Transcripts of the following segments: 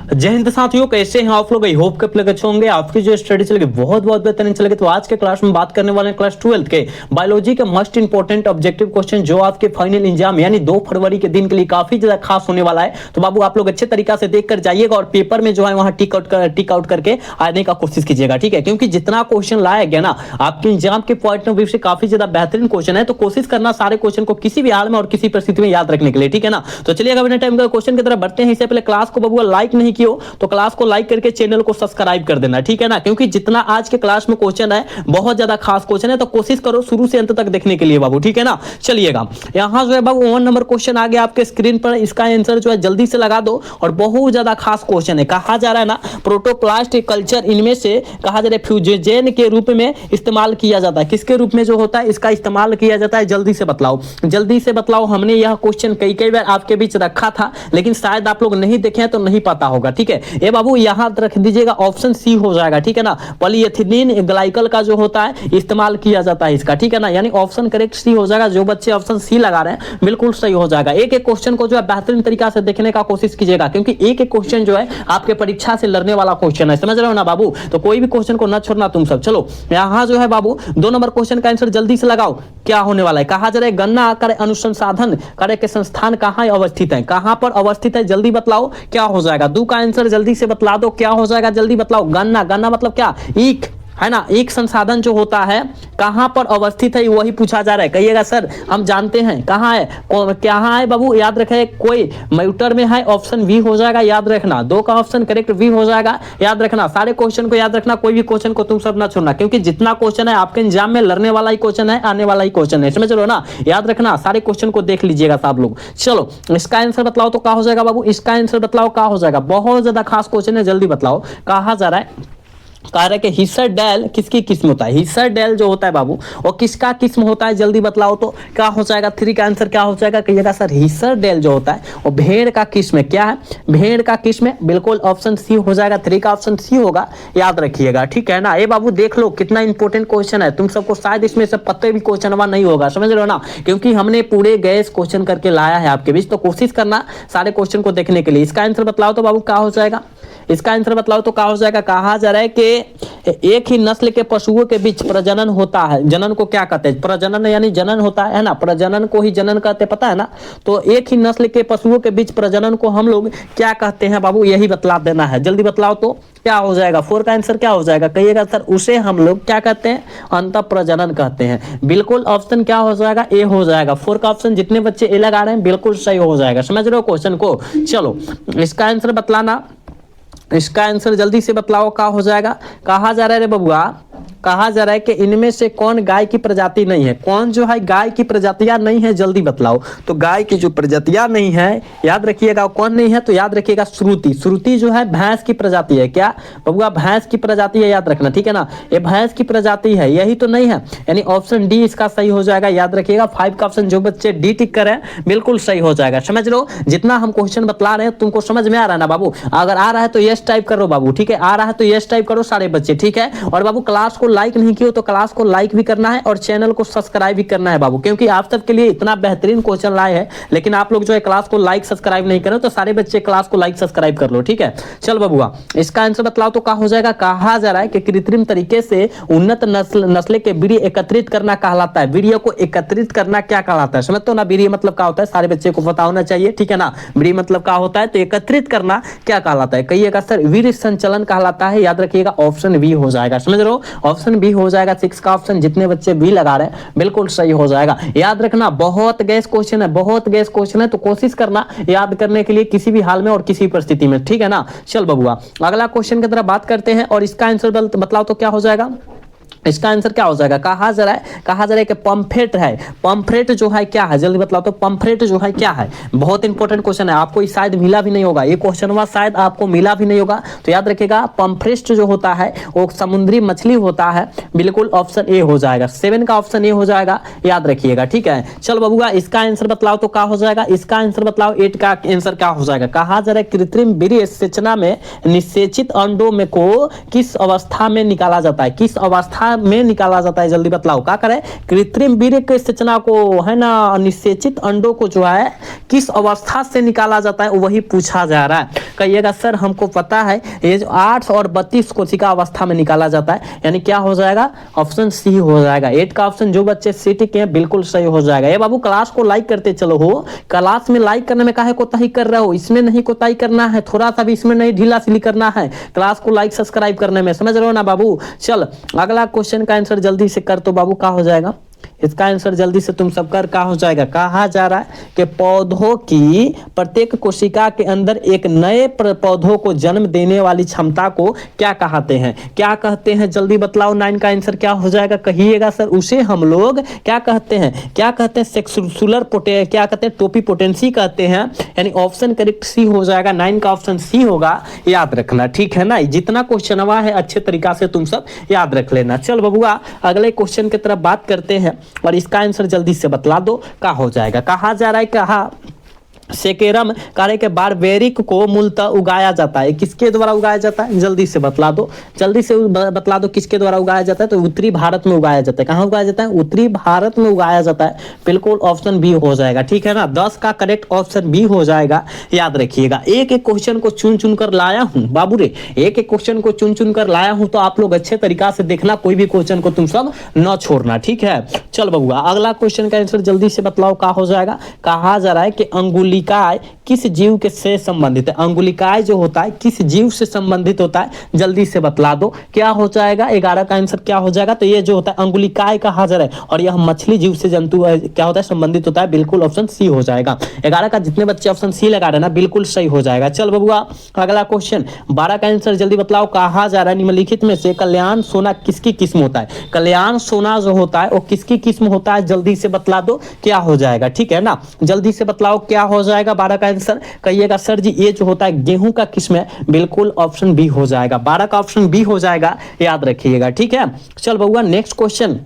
जय हिंद साथियों, कैसे हैं आप लोग? आई होप के अच्छे होंगे। आपकी जो स्टडी चलेगी बहुत बहुत बेहतरीन चलेगी। तो आज के क्लास में बात करने वाले हैं क्लास 12 के बायोलॉजी के मोस्ट इंपोर्टेंट ऑब्जेक्टिव क्वेश्चन, जो आपके फाइनल एग्जाम यानी 2 फरवरी के दिन के लिए काफी ज्यादा खास होने वाला है। तो बाबू आप लोग अच्छे तरीका से देख कर जाइएगा और पेपर में जो है वहां टिक आउट करके आने का कोशिश कीजिएगा, ठीक है? क्योंकि जितना क्वेश्चन लाया गया ना आपके एग्जाम के पॉइंट ऑफ व्यू से काफी ज्यादा बेहतरीन क्वेश्चन है। तो कोशिश करना सारे क्वेश्चन को किसी भी हाल में और किसी परिस्थिति में याद रखने के लिए, ठीक है ना? तो चलिए अगर टाइम का क्वेश्चन की तरफ बढ़ते हैं। इससे पहले क्लास को बाबू लाइक नहीं किया तो क्लास को लाइक करके चैनल को सब्सक्राइब कर देना, ठीक है ना? क्योंकि जितना आज के क्लास में क्वेश्चन है बहुत ज्यादा खास क्वेश्चन है, तो कोशिश करो शुरू से अंत तक देखने के लिए बाबू, ठीक है ना? चलिएगा, यहां जो है बाबू 1 नंबर क्वेश्चन आ गया आपके स्क्रीन पर। इसका आंसर जो है जल्दी से लगा दो। और बहुत ज्यादा खास क्वेश्चन है। कहा जा रहा है ना, प्रोटोप्लास्ट कल्चर इनमें से कहा जा रहा है फ्यूजन के रूप में इस्तेमाल किया जाता है। किसके रूप में जो होता है इसका इस्तेमाल किया जाता है? जल्दी से बतलाओ, जल्दी से बतलाओ। हमने यह क्वेश्चन कई बार आपके बीच रखा था, लेकिन शायद आप लोग नहीं देखे हैं तो नहीं पता होगा, ठीक है? ये बाबू यहां रख दीजिएगा, ऑप्शन सी हो जाएगा, ठीक है ना? पॉलीएथिलीन ग्लाइकल का जो होता है इस्तेमाल किया जाता है इसका, ठीक है ना? यानी ऑप्शन करेक्ट सी हो जाएगा। जो बच्चे ऑप्शन सी लगा रहे हैं बिल्कुल सही हो जाएगा। एक एक क्वेश्चन को जो है बेहतरीन तरीका से देखने का कोशिश कीजिएगा, क्योंकि एक एक क्वेश्चन जो है आपके परीक्षा से लड़ने वाला क्वेश्चन है, समझ रहे हो ना बाबू? तो कोई भी क्वेश्चन को न छोड़ना तुम सब। चलो यहां जो है बाबू 2 नंबर क्वेश्चन का आंसर जल्दी से लगाओ। क्या होने वाला है? कहा जा रहा है गन्ना कार्य अनुसंधान कार्य के संस्थान कहां अवस्थित है? कहां पर अवस्थित है? जल्दी बतलाओ क्या हो जाएगा। 2 का आंसर जल्दी से बतला दो, क्या हो जाएगा? जल्दी बतलाओ। गन्ना, गन्ना मतलब क्या? ईख है ना? एक संसाधन जो होता है कहां पर अवस्थित है वही पूछा जा रहा है। कहिएगा सर हम जानते हैं कहां है, कहां है बाबू? याद रखे कोई म्यूटर में है, ऑप्शन बी हो जाएगा, याद रखना। 2 का ऑप्शन करेक्ट बी हो जाएगा, याद रखना। सारे क्वेश्चन को याद रखना, कोई भी क्वेश्चन को तुम सब ना छोड़ना, क्योंकि जितना क्वेश्चन है आपके एग्जाम में लड़ने वाला ही क्वेश्चन है, आने वाला ही क्वेश्चन है, समझ लो ना? याद रखना, सारे क्वेश्चन को देख लीजिएगा सब लोग। चलो इसका आंसर बतलाओ तो क्या हो जाएगा बाबू? इसका आंसर बतलाओ क्या हो जाएगा? बहुत ज्यादा खास क्वेश्चन है, जल्दी बतलाओ। कहा जा रहा है कह रहा है कि हिस्सरडेल किसकी किस्म होता है? हिस्सरडेल जो होता है बाबू वो किसका किस्म होता है? जल्दी बतलाओ तो क्या हो जाएगा? 3 का आंसर क्या हो जाएगा? कहिएगा सर हिस्सरडेल जो होता है वो भेड़ का किस्म है। क्या है? भेड़ का किस्म है, बिल्कुल ऑप्शन सी हो जाएगा। 3 का ऑप्शन सी होगा, याद रखिएगा, ठीक है ना? ये बाबू देख लो कितना इंपॉर्टेंट क्वेश्चन है। तुम सबको शायद इसमें से पता भी क्वेश्चन नहीं होगा, समझ रहे हो ना? क्योंकि हमने पूरे गैस क्वेश्चन करके लाया है आपके बीच, तो कोशिश करना सारे क्वेश्चन को देखने के लिए। इसका आंसर बतलाओ तो बाबू क्या हो जाएगा? इसका आंसर बतलाओ तो क्या हो जाएगा? कहा जा रहा है कि एक ही नस्ल के पशुओं के बीच प्रजनन होता है। जनन को क्या कहते हैं? प्रजनन यानी जनन होता है ना? प्रजनन को ही जनन कहते हैं, पता है ना? तो एक ही नस्ल के पशुओं के बीच प्रजनन को हम लोग क्या कहते हैं बाबू? यही बतला देना है। जल्दी बतलाओ तो क्या हो जाएगा? 4 का आंसर क्या हो जाएगा? कहिएगा सर उसे हम लोग क्या कहते हैं? अंतः प्रजनन कहते हैं। बिल्कुल ऑप्शन क्या हो जाएगा? ए हो जाएगा। 4 का ऑप्शन जितने बच्चे ए लगा रहे हैं बिल्कुल सही हो जाएगा, समझ रहे हो क्वेश्चन को? चलो इसका आंसर बतलाना, इसका आंसर जल्दी से बतलाओ क्या हो जाएगा? कहा जा रहा है रे बबुआ, कहा जा रहा है कि इनमें से कौन गाय की प्रजाति नहीं है? कौन जो है गाय की प्रजातियां नहीं है? जल्दी बतलाओ। तो गाय की जो प्रजातियां नहीं है याद रखिएगा, कौन नहीं है? तो याद रखिएगा श्रुति। श्रुति जो है भैंस की प्रजाति है। क्या बबुआ? भैंस की प्रजाति है, याद रखना, ठीक है ना? ये भैंस की प्रजाति है, यही तो नहीं है? यानी ऑप्शन डी इसका सही हो जाएगा, याद रखिएगा। 5 का ऑप्शन जो बच्चे डी टिक करें बिल्कुल सही हो जाएगा, समझ लो? जितना हम क्वेश्चन बतला रहे हैं तुमको समझ में आ रहा है ना बाबू? अगर आ रहा है तो यस टाइप करो बाबू, ठीक है? आ रहा है तो यस टाइप करो सारे बच्चे, ठीक है? और बाबू क्लास को लाइक नहीं किया तो क्लास को लाइक भी करना है और चैनल को सब्सक्राइब भी करना है बाबू, क्योंकि आप सबके लिए इतना बेहतरीन क्वेश्चन लाए हैं, लेकिन आप लोग जो है क्लास को लाइक सब्सक्राइब नहीं करें। तो सारे बच्चे क्लास को लाइक सब्सक्राइब कर लो, ठीक है? चल बबुआ इसका आंसर बतलाओ तो क्या हो जाएगा? कहा जा रहा है कि कृत्रिम तरीके से उन्नत नस्ल के वीर्य एकत्रित करना कहलाता है। वीर्य को एकत्रित करना क्या कहलाता है? समझते हो ना? वीर्य मतलब क्या होता है? सारे बच्चे को पता होना चाहिए, ठीक है ना? वीर्य मतलब क्या होता है? तो एकत्रित करना क्या कहलाता है? कहिएगा सर वीर्य संचलन कहलाता है, याद रखिएगा। ऑप्शन बी हो जाएगा, समझ रहे हो? ऑप्शन बी हो जाएगा। 6 का ऑप्शन जितने बच्चे बी लगा रहे हैं बिल्कुल सही हो जाएगा, याद रखना। बहुत गैस क्वेश्चन है, बहुत गैस क्वेश्चन है, तो कोशिश करना याद करने के लिए किसी भी हाल में और किसी परिस्थिति में, ठीक है ना? चल बबुआ अगला क्वेश्चन की तरफ बात करते हैं और इसका आंसर बतलाओ तो क्या हो जाएगा? इसका आंसर क्या हो जाएगा? कहा जा रहा है कि पंफ्रेट है। पंफ्रेट जो है क्या है? जल्दी बतलाओ तो पंफ्रेट जो है क्या है? बहुत इंपॉर्टेंट क्वेश्चन है, आपको शायद मिला भी नहीं होगा ये क्वेश्चन, शायद आपको मिला भी नहीं होगा। तो याद रखिएगा पंफ्रेट जो होता है वो समुद्री मछली होता है, बिल्कुल ऑप्शन ए हो जाएगा। 7 का ऑप्शन ए हो जाएगा, याद रखिएगा, ठीक है? चल बबुआ इसका आंसर बतलाओ तो क्या हो जाएगा? इसका आंसर बतलाओ। 8 का आंसर क्या हो जाएगा? कहा जा रहा है कृत्रिम वीर्य सेचना में निषेचित अंडों में को किस अवस्था में निकाला जाता है? किस अवस्था अवस्था में निकाला जाता है, जल्दी बतलाओ क्या करे। कृत्रिम वीर्य के संरचना को है ना, निषेचित अंडों को जो है किस अवस्था से निकाला जाता है वही पूछा जा रहा है। कहिएगा सर हमको पता है, ये जो 8 और 32 कोशिका अवस्था में निकाला जाता है, यानी क्या हो जाएगा, ऑप्शन सी हो जाएगा। 8 का ऑप्शन जो बच्चे सी टिक हैं बिल्कुल सही हो जाएगा। ये बाबू क्लास को लाइक करते चलो हो, क्लास में लाइक करने में काहे कोताही कर रहे हो, इसमें नहीं कोताही करना है, थोड़ा सा भी इसमें नहीं ढीला सिली करना है, क्लास को लाइक सब्सक्राइब करने में, समझ रहे हो ना बाबू। चल अगला क्वेश्चन का आंसर जल्दी से कर तो बाबू, क्या हो जाएगा इसका आंसर जल्दी से तुम सब कर, क्या हो जाएगा। कहा जा रहा है कि पौधों की प्रत्येक कोशिका के अंदर एक नए पौधों को जन्म देने वाली क्षमता को क्या कहते हैं, क्या कहते हैं, जल्दी बतलाओ। 9 का आंसर क्या हो जाएगा, कहिएगा सर। उसे हम लोग क्या कहते हैं, क्या कहते हैं, सेक्सुलर क्या कहते हैं, टोपी पोटेंसी कहते हैं, यानी ऑप्शन करेक्ट सी हो जाएगा। 9 का ऑप्शन सी होगा, याद रखना, ठीक है ना। जितना क्वेश्चन हुआ है अच्छे तरीका से तुम सब याद रख लेना। चल बबुआ अगले क्वेश्चन की तरफ बात करते हैं और इसका आंसर जल्दी से बतला दो, क्या हो जाएगा। कहा जा रहा है, कहा सेकेरम कार्य के बारबेरिक को मूलतः उगाया जाता है, किसके द्वारा उगाया जाता है, जल्दी से बतला दो, जल्दी से बतला दो किसके द्वारा उगाया जाता है। तो उत्तरी भारत में उगाया जाता है। कहाँ उगाया जाता है, उत्तरी भारत में उगाया जाता है, बिल्कुल ऑप्शन बी हो जाएगा, ठीक है ना। 10 का करेक्ट ऑप्शन बी हो जाएगा, याद रखिएगा। एक एक क्वेश्चन को चुन चुन कर लाया हूं बाबू रे, एक एक क्वेश्चन को चुन चुन कर लाया हूं, तो आप लोग अच्छे तरीका से देखना, कोई भी क्वेश्चन को तुम सब न छोड़ना, ठीक है। चल बबुआ अगला क्वेश्चन का आंसर जल्दी से बतलाओ, क्या हो जाएगा। कहा जा रहा है कि अंगुलिकाय किस जीव के से संबंधित है, अंगुलिकाय जो होता है किस जीव से संबंधित होता है, जल्दी से बतला दो, क्या हो जाएगा। 11 का आंसर क्या हो जाएगा, तो ये जो होता है अंगुलिकाय कहा जा रहा है, और यह मछली जीव से जंतु क्या होता है, संबंधित होता है, बिल्कुल ऑप्शन सी हो जाएगा। 11 का जितने बच्चे ऑप्शन सी लगा रहे ना बिल्कुल सही हो जाएगा। चल बबुआ अगला क्वेश्चन 12 का आंसर जल्दी बतलाओ। कहा जा रहा है निम्नलिखित में से कल्याण सोना किसकी किस्म होता है, कल्याण सोना जो होता है वो किसकी किस्म होता है, जल्दी से बतला दो, क्या हो जाएगा, ठीक है ना। जल्दी से बतलाओ क्या हो जाएगा। 12 का आंसर कहिएगा सर जी ये जो होता है गेहूं का किस्म है, बिल्कुल ऑप्शन बी हो जाएगा। 12 का ऑप्शन बी हो जाएगा, याद रखिएगा, ठीक है। चल बबुआ नेक्स्ट क्वेश्चन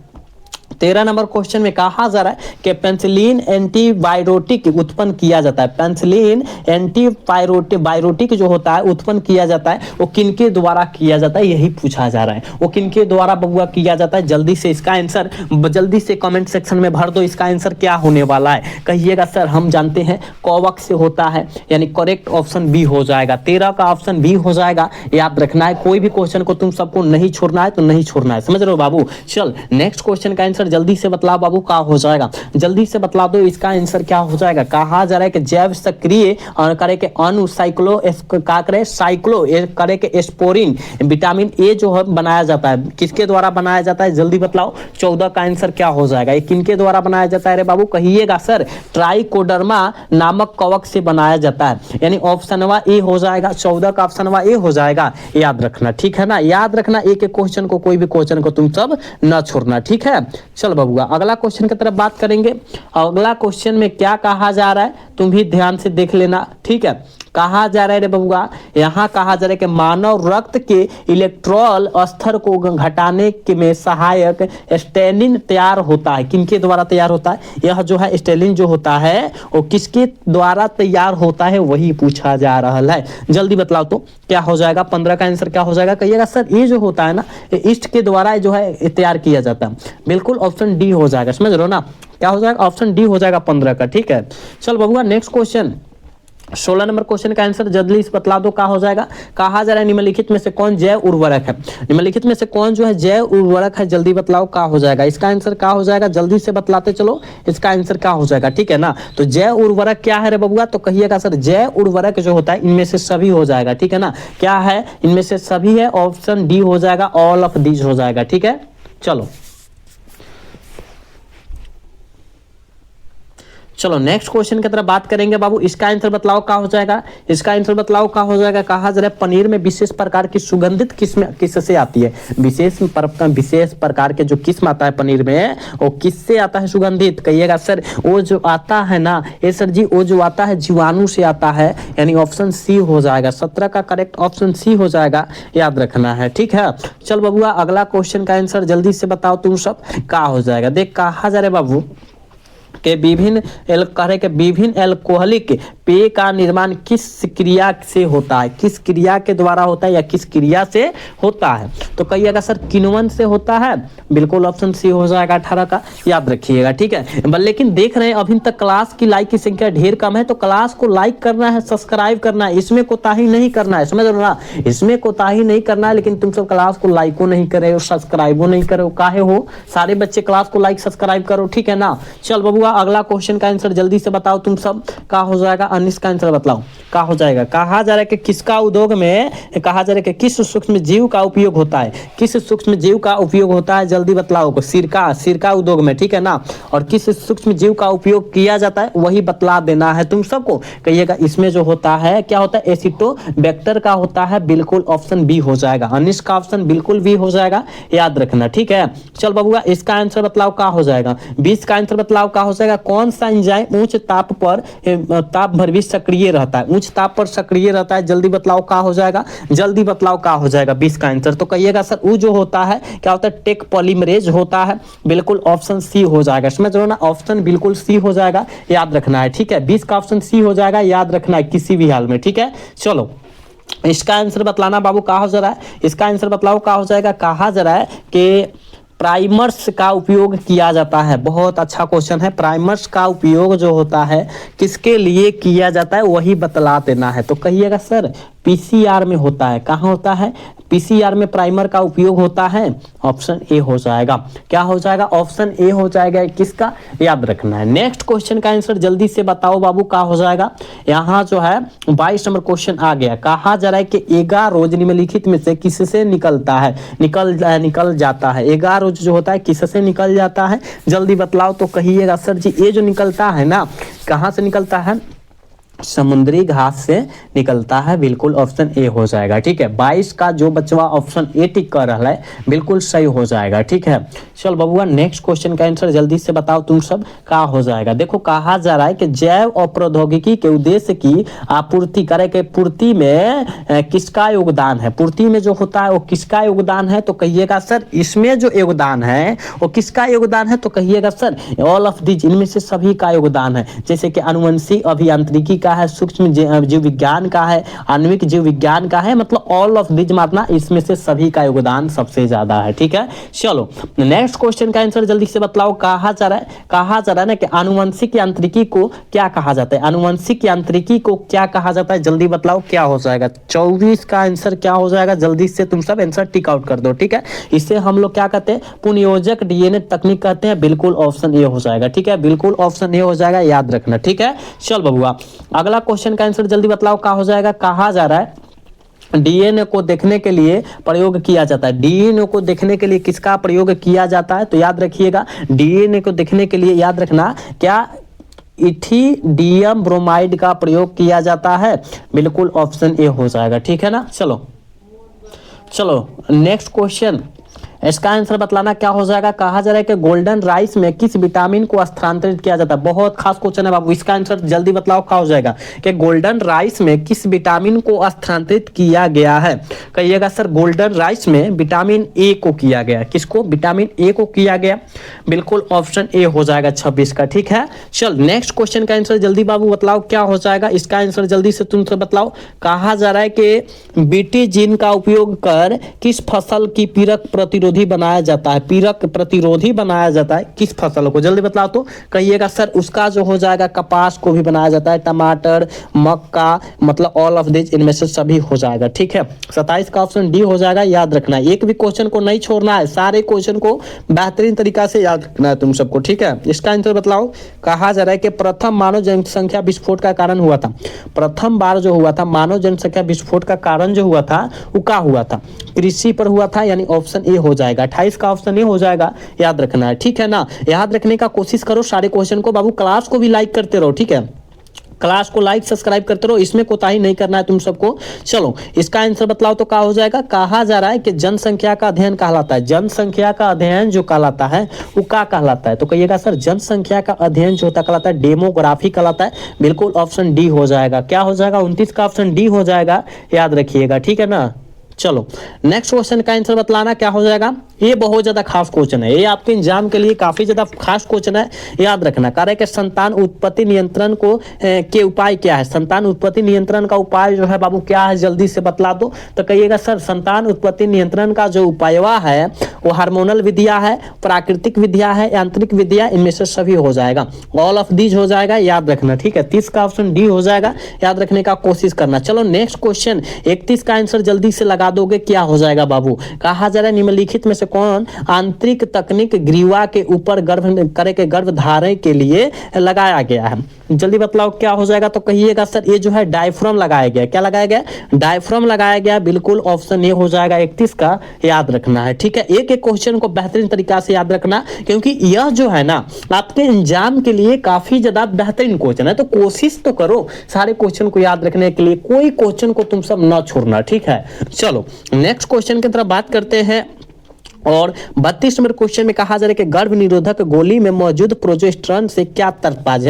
13 नंबर क्वेश्चन में कहा जा रहा है कि पेनिसिलिन एंटीबायोटिक उत्पन्न किया जाता है, पेनिसिलिन एंटीबायोटिक जो होता है उत्पन्न किया जाता है, वो किनके द्वारा किया जाता है, यही पूछा जा रहा है, वो किनके द्वारा बबुआ किया जाता है। जल्दी से इसका आंसर जल्दी से कमेंट सेक्शन में भर दो, इसका आंसर क्या होने वाला है। कहिएगा सर हम जानते हैं कोवैक्स से होता है, यानी करेक्ट ऑप्शन बी हो जाएगा। 13 का ऑप्शन बी हो जाएगा, याद रखना है। कोई भी क्वेश्चन को तुम सबको नहीं छोड़ना है तो नहीं छोड़ना है, समझ रहे हो बाबू। चल नेक्स्ट क्वेश्चन का आंसर जल्दी से बतलाओ बाबू, क्या हो जाएगा, जल्दी से बतला दो, इसका आंसर क्या हो जाएगा। कहा जा रहा है कि जैव सक्रिय करे के अणु साइक्लो का करे साइक्लो करे के एस्पोरिन विटामिन ए जो है बनाया जाता है, किसके द्वारा बनाया जाता है, जल्दी बतलाओ। 14 का आंसर क्या हो जाएगा, ये किनके द्वारा बनाया जाता है रे बाबू, कहिएगा सर ट्राइकोडर्मा नामक कवक से बनाया जाता है, यानी ऑप्शन वा ए हो जाएगा। 14 का ऑप्शन वा ए हो जाएगा, याद रखना, ठीक है ना। याद रखना एक एक क्वेश्चन को, कोई भी क्वेश्चन को तुम सब न छोड़ना, ठीक है। चल बबुआ अगला क्वेश्चन की तरफ बात करेंगे। अगला क्वेश्चन में क्या कहा जा रहा है तुम भी ध्यान से देख लेना, ठीक है। कहा जा रहा है रे बबुआ, यहाँ कहा जा रहा है कि मानव रक्त के इलेक्ट्रॉल स्तर को घटाने के में सहायक स्टेलिन तैयार होता है, किनके द्वारा तैयार होता है। यह जो है स्टेलिन जो होता है वो किसके द्वारा तैयार होता है वही पूछा जा रहा है, जल्दी बतलाओ तो क्या हो जाएगा। 15 का आंसर क्या हो जाएगा, कहिएगा सर ये जो होता है ना ईस्ट के द्वारा जो है तैयार किया जाता है, बिल्कुल ऑप्शन डी हो जाएगा, समझ रहे हो ना। क्या हो जाएगा, ऑप्शन डी हो जाएगा 15 का, ठीक है। चल बबुआ नेक्स्ट क्वेश्चन 16 नंबर क्वेश्चन का आंसर जल्दी से बतला दो, क्या हो जाएगा। कहा जा रहा है निम्नलिखित में से कौन जैव उर्वरक है, निम्नलिखित में से कौन जो है जैव उर्वरक है, जल्दी बतलाओ क्या हो जाएगा। इसका आंसर क्या हो जाएगा, जल्दी से बतलाते चलो, इसका आंसर क्या हो जाएगा, ठीक है ना। तो जैव उर्वरक क्या है रे बबुआ, तो कहिएगा सर जैव उर्वरक जो होता है इनमें से सभी हो जाएगा, ठीक है ना। क्या है, इनमें से सभी है, ऑप्शन डी हो जाएगा, ऑल ऑफ दीज हो जाएगा, ठीक है। चलो चलो नेक्स्ट क्वेश्चन की तरफ बात करेंगे बाबू, इसका आंसर बतलाओ क्या हो जाएगा, इसका आंसर बतलाओ क्या हो जाएगा। कहा जा रहा है पनीर में विशेष प्रकार की सुगंधित किस्म किससे आती है, विशेष प्रकार के जो किस्म आता है पनीर में वो किससे आता है सुगंधित, कहिएगा सर वो जो आता है ना ये सर जी वो जो आता है जीवाणु से आता है, यानी ऑप्शन सी हो जाएगा। 17 का करेक्ट ऑप्शन सी हो जाएगा, याद रखना है, ठीक है। चल बबुआ अगला क्वेश्चन का आंसर जल्दी से बताओ तुम सब क्या हो जाएगा। देख कहा जा रहा है बाबू के विभिन्न विभिन्न एल्कोहलिक पेय का निर्माण किस क्रिया से होता है, किस क्रिया के द्वारा होता है या किस क्रिया से होता है। तो कहिएगा सर किण्वन से होता है, बिल्कुल ऑप्शन सी हो जाएगा 18 का, याद रखिएगा, ठीक है। लेकिन देख रहे हैं अभी तक क्लास की लाइक की संख्या ढेर कम है, तो क्लास को लाइक करना है, सब्सक्राइब करना है, इसमें कोताही नहीं करना है, समझ रहे हो ना, इसमें कोताही नहीं करना है। लेकिन तुम सब क्लास को लाइको नहीं करे हो, सब्सक्राइबो नहीं करे हो, काहे हो, सारे बच्चे क्लास को लाइक सब्सक्राइब करो, ठीक है ना। चल बबुआ अगला क्वेश्चन का आंसर जल्दी से बताओ तुम सब, क्या हो जाएगा, अनिश का आंसर बताओ क्या हो जाएगा। कहा जा रहा है कि किसका उद्योग में, कहा जा रहा है कि किस सूक्ष्म जीव का उपयोग होता है, किस सूक्ष्म जीव का उपयोग होता है, जल्दी बतलाओ को, सिरका उद्योग में, ठीक है ना। और किस सूक्ष्म जीव का उपयोग किया जाता है वही बतला देना है तुम सबको। कहिएगा इसमें जो होता है क्या होता है, एसिटोबैक्टर का होता है, बिल्कुल ऑप्शन बी हो जाएगा, अनिश का ऑप्शन बिल्कुल बी हो जाएगा, याद रखना, ठीक है। चल बबुआ इसका आंसर बतलाओ क्या हो जाएगा, 20 का आंसर बतलाओ क्या हो जाएगा। कौन सा एंजाइम उच्च ताप भर भी सक्रिय रहता है, उच्च ताप पर सक्रिय रहता है, जल्दी बतलाओ क्या हो जाएगा, जल्दी बतलाओ क्या हो जाएगा 20 का आंसर। तो कहिएगा सर वो जो होता है क्या होता है, टेक पॉलीमरेज होता है, बिल्कुल ऑप्शन सी हो जाएगा, समझ रहे हो ना, ऑप्शन बिल्कुल सी हो जाएगा, याद रखना है, ठीक है। 20 का ऑप्शन सी हो जाएगा, याद रखना है किसी भी हाल में, ठीक है। चलो इसका आंसर बतलाना बाबू क्या हो जा रहा है, इसका आंसर बतलाओ क्या हो जाएगा। कहा जा रहा है कि प्राइमर्स का उपयोग किया जाता है, बहुत अच्छा क्वेश्चन है। प्राइमर्स का उपयोग जो होता है किसके लिए किया जाता है वही बतला देना है। तो कहिएगा सर पीसीआर में होता है, कहाँ होता है, पीसीआर में प्राइमर का उपयोग होता है, ऑप्शन ए हो जाएगा, क्या हो जाएगा, ऑप्शन ए हो जाएगा, किसका, याद रखना है। नेक्स्ट क्वेश्चन का आंसर जल्दी से बताओ बाबू क्या हो जाएगा। यहाँ जो है 22 नंबर क्वेश्चन आ गया। कहा जा रहा है कि एगारोज निम्नलिखित में से किससे निकलता है, निकल जाता है, एगारोज जो होता है किससे निकल जाता है, जल्दी बतलाओ। तो कहिएगा सर जी ये जो निकलता है ना, कहाँ से निकलता है, समुद्री घास से निकलता है, बिल्कुल ऑप्शन ए हो जाएगा, ठीक है। 22 का जो बचवा ऑप्शन ए टिक कर रहा है बिल्कुल सही हो जाएगा, ठीक है। चल बबुआ नेक्स्ट क्वेश्चन का आंसर जल्दी से बताओ तुम सब क्या हो जाएगा। देखो कहा जा रहा है कि जैव और प्रौद्योगिकी के उद्देश्य की आपूर्ति करे के पूर्ति में किसका योगदान है, पूर्ति में जो होता है वो किसका योगदान है। तो कहिएगा सर इसमें जो योगदान है वो किसका योगदान है। तो कहिएगा सर ऑल ऑफ दीज, इनमें से सभी का योगदान है, जैसे कि अनुवंशिक अभियांत्रिकी का है, सूक्ष्म जीव विज्ञान का है, आणविक जीव विज्ञान का है, मतलब ऑल ऑफ दिस मारना, इसमें से सभी का योगदान सबसे ज्यादा है, ठीक है। चलो नेक्स्ट क्वेश्चन का आंसर जल्दी से बतलाओ। कहा जा रहा है ना कि आनुवंशिक यांत्रिकी को क्या कहा जाता है, आनुवंशिक यांत्रिकी को क्या कहा जाता है, जल्दी बतलाओ क्या हो जाएगा। 24 का आंसर क्या हो जाएगा, जल्दी से तुम सब आंसर टिक आउट कर दो, ठीक है। इसे हम लोग क्या कहते हैं, पुनयोजक डीएनए तकनीक कहते हैं, बिल्कुल ऑप्शन ए हो जाएगा, ठीक है, बिल्कुल ऑप्शन ए हो जाएगा, याद रखना, ठीक है। चल बबुआ अगला क्वेश्चन का आंसर जल्दी बतलाओ क्या हो जाएगा। कहा जा रहा है डीएनए को देखने के लिए प्रयोग किया जाता है, डीएनए को देखने के लिए किसका प्रयोग किया जाता है। तो याद रखिएगा डीएनए को देखने के लिए याद रखना क्या, इथिडियम ब्रोमाइड का प्रयोग किया जाता है, बिल्कुल ऑप्शन ए हो जाएगा, ठीक है ना। चलो नेक्स्ट क्वेश्चन, इसका आंसर बतलाना क्या हो जाएगा। कहा जा रहा है कि गोल्डन राइस में किस विटामिन को स्थानांतरित किया जाता है, बहुत खास क्वेश्चन है बाबू, इसका आंसर जल्दी बतलाओ क्या हो जाएगा कि गोल्डन राइस में किस विटामिन को स्थानांतरित किया गया है। कहिएगा सर गोल्डन राइस में विटामिन ए को किया गया, किसको, विटामिन ए को किया गया, बिल्कुल ऑप्शन ए हो जाएगा 26 का, ठीक है। चल नेक्स्ट क्वेश्चन का आंसर जल्दी बाबू बतलाओ क्या हो जाएगा, इसका आंसर जल्दी से तुम सब बतलाओ। कहा जा रहा है कि बीटी जीन का उपयोग कर किस फसल की पीड़क प्रतिरोधी बनाया जाता है, पीड़क प्रतिरोधी बनाया जाता है किस फसल को, जल्दी बतलाओ। तो कहिएगा सर उसका जो हो जाएगा कपास को भी बनाया जाता है, टमाटर, मक्का, मतलब ऑल ऑफ दिस, इनमें से सभी हो जाएगा, ठीक है। 27 का ऑप्शन डी हो जाएगा, याद रखना है, एक भी क्वेश्चन को नहीं छोड़ना है, सारे क्वेश्चन को बेहतरीन तरीका से याद रखना है तुम सबको, ठीक है। इसका आंसर बतलाओ। कहा जा रहा है कि प्रथम मानव जनसंख्या विस्फोट का कारण हुआ था, प्रथम बार जो हुआ था मानव जनसंख्या विस्फोट का कारण जो हुआ था वो क्या हुआ था, कृषि पर हुआ था, यानी ऑप्शन ए हो जाएगा, 28 का ऑप्शन ए हो जाएगा, याद रखना है, ठीक है ना। याद रखने का कोशिश करो सारे क्वेश्चन को बाबू, क्लास को भी लाइक करते रहो, ठीक है, क्लास को लाइक सब्सक्राइब करते रहो, इसमें कोताही नहीं करना है तुम सबको। चलो इसका आंसर बतलाओ तो क्या हो जाएगा। कहा जा रहा है कि जनसंख्या का अध्ययन कहलाता है, जनसंख्या का अध्ययन जो कहलाता है वो क्या कहलाता है। तो कहिएगा सर जनसंख्या का अध्ययन जो होता कहलाता है डेमोग्राफी कहलाता है, बिल्कुल ऑप्शन डी हो जाएगा, क्या हो जाएगा 29 का ऑप्शन डी हो जाएगा, याद रखिएगा, ठीक है ना। चलो नेक्स्ट क्वेश्चन का आंसर बतलाना क्या हो जाएगा। ये बहुत ज्यादा खास क्वेश्चन है, ये आपके एग्जाम के लिए काफी ज्यादा खास क्वेश्चन है, याद रखना। कार्य के संतान उत्पत्ति नियंत्रण को के उपाय क्या है? संतान उत्पत्ति नियंत्रण का उपाय जो है बाबू क्या है, जल्दी से बतला दो। तो कहिएगा सर संतान उत्पत्ति नियंत्रण का जो उपाय है वो हार्मोनल विधिया है, प्राकृतिक विधिया है, यांत्रिक विधिया, इनमें से सभी हो जाएगा, ऑल ऑफ दीज हो जाएगा, याद रखना। ठीक है, 30 का ऑप्शन डी हो जाएगा, याद रखने का कोशिश करना। चलो नेक्स्ट क्वेश्चन, 31 का आंसर जल्दी से लगा दोगे, क्या हो जाएगा बाबू? कहा जा रहा है निम्नलिखित में से कौन आंतरिक तकनीक ग्रीवा के ऊपर गर्भ धारण के लिए लगाया गया है? जल्दी बतलाओ क्या हो जाएगा? तो कहिएगा सर ये जो है डायफ्राम लगाया गया। क्या लगाया गया? डायफ्राम लगाया गया, बिल्कुल ऑप्शन ए हो जाएगा 31 का, याद रखना है। ठीक है, एक एक क्वेश्चन को बेहतरीन तरीका से याद रखना, क्योंकि यह जो है ना आपके एग्जाम के लिए काफी ज्यादा बेहतरीन क्वेश्चन है। तो कोशिश तो करो सारे क्वेश्चन को याद रखने के लिए, कोई क्वेश्चन को तुम सब न छोड़ना। ठीक है, चलो नेक्स्ट क्वेश्चन की तरफ बात करते हैं। और 32 नंबर क्वेश्चन में कहा जा रहा है कि गर्भ निरोधक गोली में मौजूद प्रोजेस्टेरोन से क्या तात्पर्य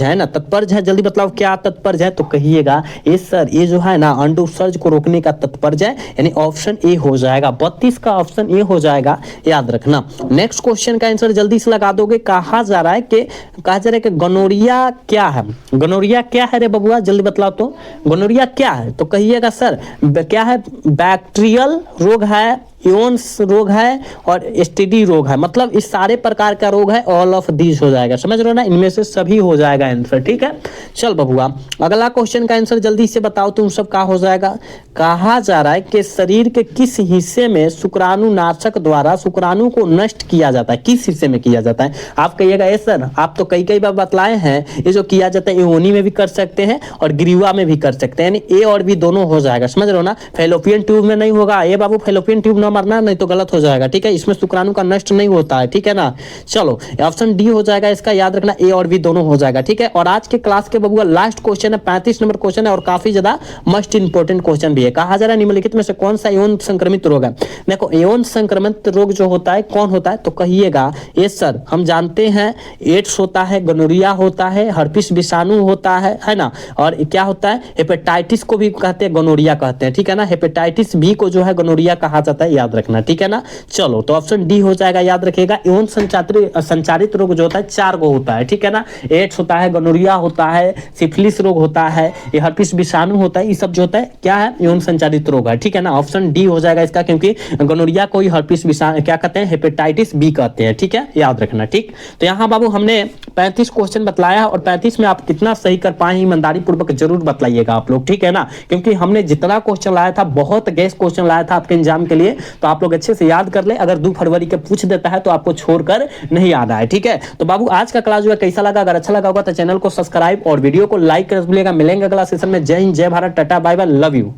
है ना? तात्पर्य है, जल्दी बतलाओ क्या तात्पर्य है? तो कहिएगा ये सर ये जो है ना अंडोत्सर्ज को रोकने का तात्पर्य है, यानी ऑप्शन ए हो जाएगा। 32 का ऑप्शन ए हो जाएगा, याद रखना। नेक्स्ट क्वेश्चन का आंसर जल्दी से लगा दोगे। कहा जा रहा है कि गोनोरिया क्या है? गोनोरिया क्या है रे बबुआ, जल्दी बतलाओ तो गोनोरिया क्या है? तो कहिएगा सर क्या है? बैक्टीरियल रोग है, इयोन्स रोग है और एसटीडी रोग है, मतलब इस सारे प्रकार का रोग है, ऑल ऑफ दीज हो जाएगा। समझ रहे हो ना, इनमें से सभी हो जाएगा आंसर। ठीक है, चल बबुआ अगला क्वेश्चन का आंसर जल्दी से बताओ तुम सब, का हो जाएगा? कहा जा रहा है कि शरीर के किस हिस्से में शुक्राणुनाशक द्वारा शुक्राणु को नष्ट किया जाता है? किस हिस्से में किया जाता है? आप कहिएगा ए सर आप तो कई बार बतलाए हैं, ये जो किया जाता है योनि में भी कर सकते हैं और ग्रीवा में भी कर सकते हैं, यानी ए और बी दोनों हो जाएगा। समझ रहे हो ना, फैलोपियन ट्यूब में नहीं होगा ये बाबू, फैलोपियन ट्यूब ना मरना, नहीं तो गलत हो जाएगा। ठीक है, इसमें शुक्राणु का नष्ट नहीं होता है। ठीक है ना, चलो ऑप्शन डी हो जाएगा इसका, याद रखना ए और बी दोनों हो जाएगा। ठीक है, और आज के क्लास के बबुआ लास्ट क्वेश्चन है, 35 नंबर क्वेश्चन है और काफी ज्यादा मस्ट इंपोर्टेंट क्वेश्चन भी है। कहा जा रहा है निम्नलिखित में से कौन सा यौन संक्रमित रोग है? देखो यौन संक्रमित रोग जो होता है कौन होता है? तो कहिएगा ये सर हम जानते हैं एड्स होता है, गोनोरिया होता है, हर्पिस विषाणु होता है ना, और क्या होता है हेपेटाइटिस को भी कहते हैं गोनोरिया कहते हैं। ठीक है ना, हेपेटाइटिस बी को जो है गोनोरिया कहा जाता है, याद रखना। ठीक है ना, चलो तो ऑप्शन डी हो जाएगा, याद रखिएगा। यौन संचारित रोग जो होता है 4 गो होता है। ठीक है ना, एड्स होता है, गोनोरिया होता है, सिफिलिस रोग होता है, ये हर्पिस विषाणु होता है, ये सब जो होता है क्या है? यौन संचारित रोग है। ठीक है ना, ऑप्शन डी हो जाएगा इसका, क्योंकि गोनोरिया को ही हर्पिस विषाणु क्या कहते हैं? हेपेटाइटिस बी कहते हैं। ठीक है, याद रखना। ठीक, तो यहाँ बाबू हमने 35 क्वेश्चन बतलाया और 35 में आप कितना सही कर पाए ईमानदारी पूर्वक जरूर बतलाइएगा आप लोग। ठीक है ना, क्योंकि हमने जितना क्वेश्चन लाया था बहुत गैस क्वेश्चन लाया था आपके एग्जाम के लिए, तो आप लोग अच्छे से याद कर ले। अगर 2 फरवरी के पूछ देता है तो आपको छोड़कर नहीं याद आए। ठीक है, तो बाबू आज का क्लास जो है कैसा लगा? अगर अच्छा लगा होगा तो चैनल को सब्सक्राइब और वीडियो को लाइक कर भूलिएगा। मिलेंगे अगला सेशन में। जय हिंद, जय Bharat, tata, bye bye, love you.